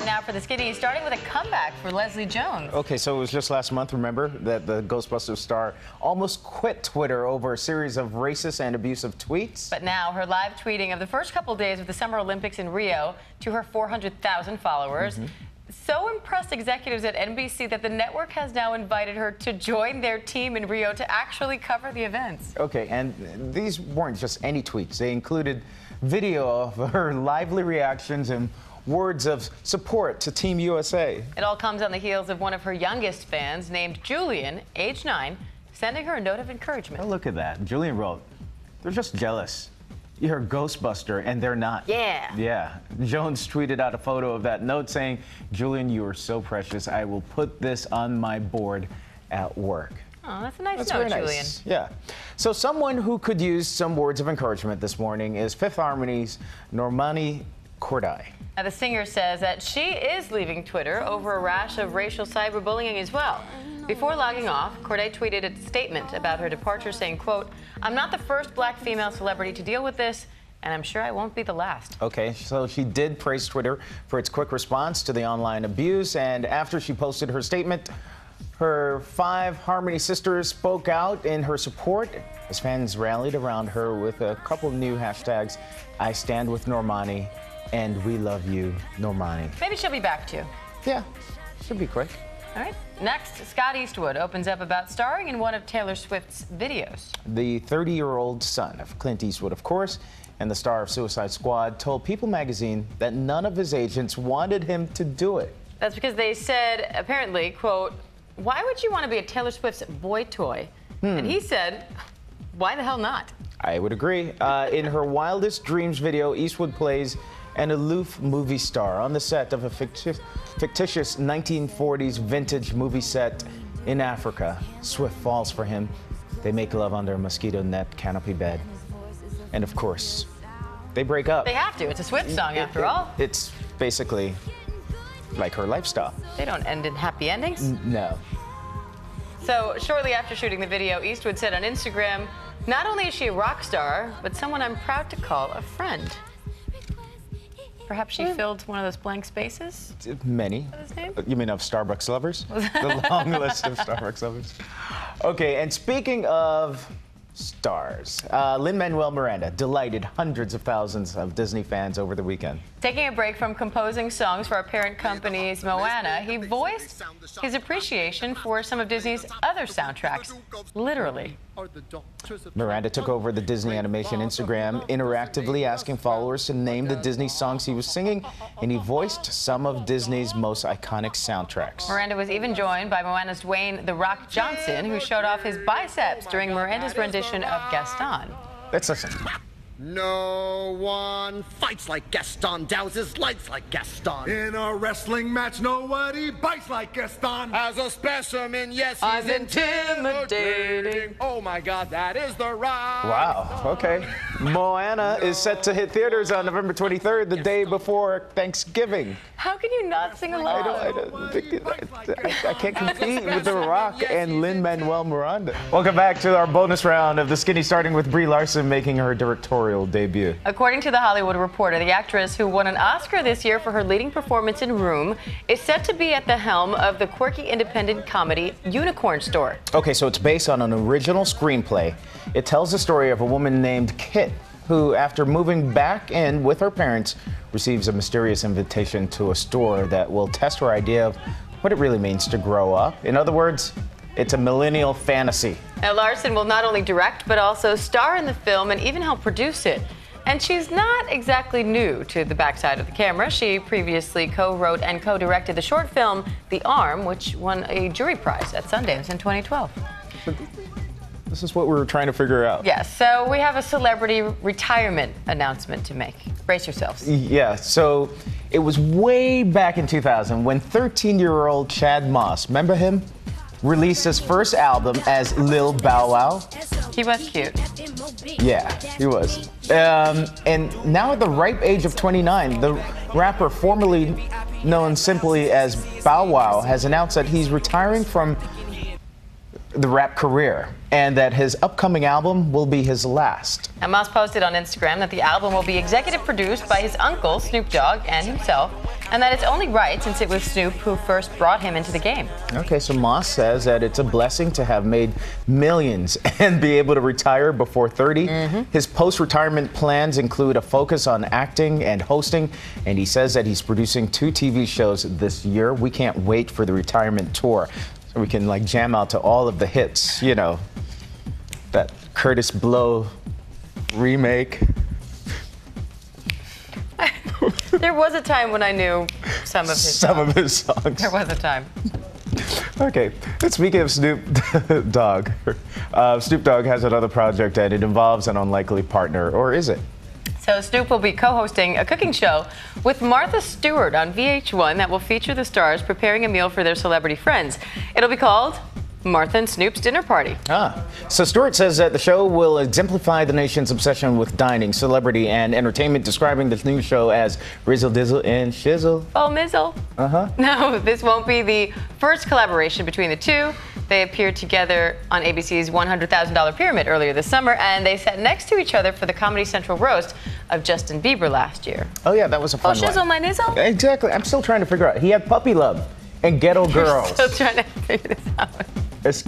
Time now for the Skinny, starting with a comeback for Leslie Jones. Okay, so it was just last month, remember, that the Ghostbusters star almost quit Twitter over a series of racist and abusive tweets. But now her live tweeting of the first couple days of the Summer Olympics in Rio to her 400,000 followers so impressed executives at NBC that the network has now invited her to join their team in Rio to actually cover the events. Okay, and these weren't just any tweets. They included video of her lively reactions and words of support to Team USA. It all comes on the heels of one of her youngest fans, named Julian, age 9, sending her a note of encouragement. Oh, look at that. Julian wrote, "They're just jealous. You're a Ghostbuster, and they're not." Yeah. Yeah. Jones tweeted out a photo of that note saying, "Julian, you are so precious. I will put this on my board at work." Oh, that's a nice That's note, very Julian. nice. Yeah. So someone who could use some words of encouragement this morning is Fifth Harmony's NORMANI KORDEI. Now, the singer says that she is leaving Twitter over a rash of racial cyberbullying as well. Before logging off, KORDEI tweeted a statement about her departure saying, quote, "I'm not the first black female celebrity to deal with this, and I'm sure I won't be the last." Okay, so she did praise Twitter for its quick response to the online abuse, and after she posted her statement, her 5 Harmony sisters spoke out in her support as fans rallied around her with a couple new hashtags, "I stand with Normani" and "We love you, Normani." Maybe she'll be back too. Yeah, should be quick. All right. Next, Scott Eastwood opens up about starring in one of Taylor Swift's videos. The 30-year-old son of Clint Eastwood, of course, and the star of Suicide Squad, told People magazine that none of his agents wanted him to do it. That's because they said, apparently, quote, "Why would you want to be a Taylor Swift's boy toy?" And he said, "Why the hell not?" I would agree. In her Wildest Dreams video, Eastwood plays an aloof movie star on the set of a fictitious 1940s vintage movie set in Africa. Swift falls for him. They make love under a mosquito net canopy bed. And of course, they break up. They have to. It's a Swift song, after all. It's basically like her lifestyle. They don't end in happy endings. No. So shortly after shooting the video, Eastwood said on Instagram, "Not only is she a rock star, but someone I'm proud to call a friend." Perhaps she filled one of those blank spaces? Many. What was his name? You mean of Starbucks lovers? The long list of Starbucks lovers. Okay, and speaking of stars, Lin-Manuel Miranda delighted hundreds of thousands of Disney fans over the weekend. Taking a break from composing songs for our parent company's Moana, he voiced his appreciation for some of Disney's other soundtracks, literally. Miranda took over the Disney Animation Instagram, interactively asking followers to name the Disney songs he was singing, and he voiced some of Disney's most iconic soundtracks. Miranda was even joined by Moana's Dwayne "The Rock" Johnson, who showed off his biceps during Miranda's rendition of Gaston. Let's listen. No one fights like Gaston, douses lights like Gaston. In a wrestling match, nobody bites like Gaston. As a specimen, yes, he's I'm intimidating. Oh my God, that is the Rock. Wow, okay. Moana is set to hit theaters on November 23rd, the day before Thanksgiving. How can you not sing along? I can't compete with The Rock and Lin-Manuel Miranda. Welcome back to our bonus round of the Skinny, starting with Brie Larson making her directorial debut. According to The Hollywood Reporter, the actress who won an Oscar this year for her leading performance in Room is set to be at the helm of the quirky independent comedy Unicorn Store. Okay, so it's based on an original screenplay. It tells the story of a woman named Kit, who, after moving back in with her parents, receives a mysterious invitation to a store that will test her idea of what it really means to grow up. In other words, it's a millennial fantasy. Now, Larson will not only direct, but also star in the film and even help produce it. And she's not exactly new to the backside of the camera. She previously co-wrote and co-directed the short film The Arm, which won a jury prize at Sundance in 2012. This is what we were trying to figure out. Yes, so we have a celebrity retirement announcement to make. Brace yourselves. Yeah, so it was way back in 2000 when 13-year-old Chad Moss, remember him? Released his first album as Lil Bow Wow. He was cute. Yeah, he was. And now at the ripe age of 29, the rapper formerly known simply as Bow Wow has announced that he's retiring from the rap career and that his upcoming album will be his last. And Moss posted on Instagram that the album will be executive produced by his uncle, Snoop Dogg, and himself, and that it's only right since it was Snoop who first brought him into the game. Okay, so Moss says that it's a blessing to have made millions and be able to retire before 30. His post-retirement plans include a focus on acting and hosting, and he says that he's producing 2 TV shows this year. We can't wait for the retirement tour so we can like jam out to all of the hits, you know, that Curtis Blow remake. There was a time when I knew some of his songs. There was a time. Okay, speaking of Snoop Dogg, Snoop Dogg has another project and it involves an unlikely partner, or is it? So Snoop will be co-hosting a cooking show with Martha Stewart on VH1 that will feature the stars preparing a meal for their celebrity friends. It'll be called Martha and Snoop's Dinner Party. So Stewart says that the show will exemplify the nation's obsession with dining, celebrity, and entertainment, describing the new show as Rizzle, Dizzle, and Shizzle. Oh, Mizzle. No, this won't be the first collaboration between the two. They appeared together on ABC's $100,000 Pyramid earlier this summer, and they sat next to each other for the Comedy Central roast of Justin Bieber last year. Oh, yeah, that was a fun one. Shizzle, my nizzle? Exactly. I'm still trying to figure out. He had Puppy Love and Ghetto Girls. Still trying to figure this out. It's